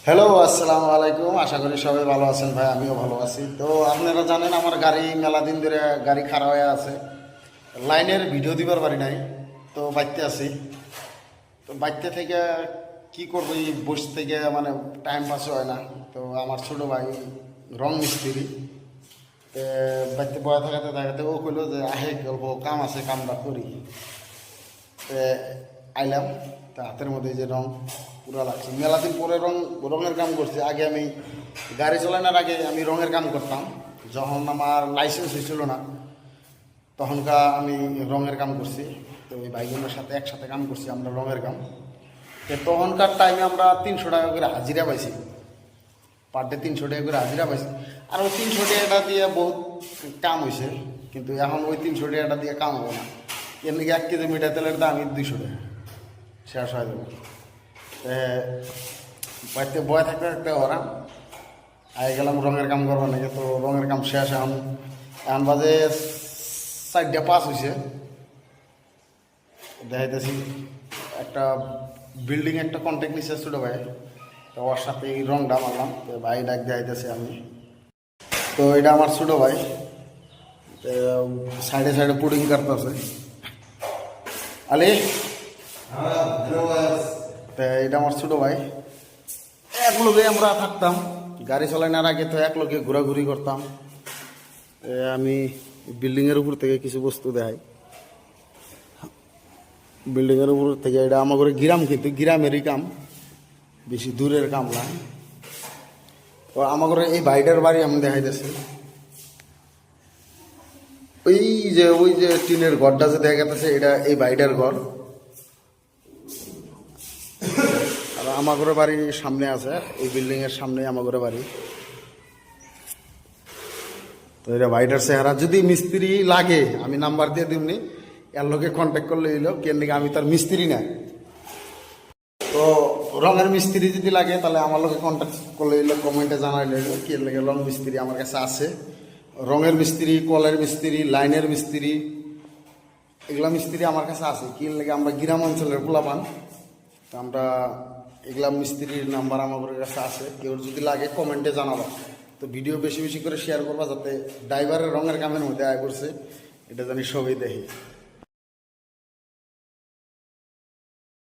Hello, আসসালামু আলাইকুম। আশা করি সবাই ভালো আছেন। ভাই আমিও ভালো আছি। তো আপনারা জানেন আমার গাড়ি মেলা দিন ধরে গাড়ি খারাপ হয়ে আছে, লাইনের ভিডিও দিবার পারি নাই। তো বাইতে আছি, তো বাইতে থেকে কি করবো, এই বসে থেকে মানে টাইম পাস হয় না। তো আমার ছোট ভাই রং মিস্ত্রি, বাইতে বয়া থাকাতে থাকাতে ও কইলো যে আহে গল্প কাম আছে, কামটা করি। আইলাম, তা হাতের মধ্যে যে রং পুরো লাগছে। মেলা দিন পরে রঙের কাম করছি। আগে আমি গাড়ি চালানোর আগে আমি রঙের কাম করতাম, যখন আমার লাইসেন্স হয়েছিল না তখনকার আমি রঙের কাম করছি। তো ওই ভাইগুলোর সাথে একসাথে কাম করছি আমরা রঙের কাম। তো তখনকার টাইমে আমরা 300 টাকা করে হাজিরা পাইছি, পার ডে 300 টাকা করে হাজিরা পাইছি। আর ওই 300 টাকাটা দিয়ে বহুত কাম হয়েছে, কিন্তু এখন ওই 300 টাকাটা দিয়ে কাম হবে না। এমনি 1 কেজি মিঠা তেলের দাম 200 টাকা, শেষ হয়ে যাবে। বাড়িতে বয়ে থাকতে থাকতে ওরা আগে গেলাম রঙের কাম করবার নাকি। তো রঙের কাম শেষ, এখন এখন বাজে 4:05 হয়েছে। দেখাইতেছি একটা বিল্ডিং একটা কন্ট্যাক্ট নিচ্ছে ছোটো ভাই, তো ওর সাথে এই রঙটা মারলাম। তো ভাই ডাক দেখাইতেছে আমি, তো এটা আমার ছোটো ভাই সাইডে সাইডে পুডিং করতেছে। আলি, এটা আমার ছোটো ভাই। এক লোকে আমরা থাকতাম, গাড়ি চালানোর আগে তো এক লোকে ঘোরাঘুরি করতাম। আমি বিল্ডিংয়ের উপর থেকে কিছু বস্তু দেখাই। বিল্ডিংয়ের উপর থেকে এটা আমার ঘরে গ্রাম, কিন্তু গ্রামেরই কাম, বেশি দূরের কাম না। তো আমার ঘরে এই ভাইটার বাড়ি আমি দেখাইতেছি। ওই যে টিনের ঘরটা যে দেখা গেছে, এটা এই ভাইটার ঘর। আর আমার ঘরে বাড়ির সামনে আছে, এই বিল্ডিং এর সামনে আমার ঘরে বাড়ি। তো এটা ভাইটার চেহারা। যদি মিস্ত্রি লাগে আমি নাম্বার দিয়ে দিমনি, এর লোকে কন্ট্যাক্ট করলে এলো কেন দিকে, আমি তার মিস্ত্রি না। তো রঙের মিস্ত্রি যদি লাগে তাহলে আমার লোকে কন্ট্যাক্ট করলে এলো, কমেন্টে জানাইলে এলো কি লাগে। রং মিস্ত্রি আমার কাছে আছে, রঙের মিস্ত্রি, কলের মিস্ত্রি, লাইনের মিস্ত্রি, এগুলা মিস্ত্রি আমার কাছে আছে। কি লাগে, আমরা গ্রাম অঞ্চলের পোলাপান, তো আমরা এগুলা মিস্ত্রির নাম্বার আমার কাছে আছে। কেউ যদি লাগে কমেন্টে জানাবা। তো ভিডিও বেশি বেশি করে শেয়ার করবা, যাতে ড্রাইভারের রঙের কামের মধ্যে আয় করছে এটা জানি সবাই দেখে।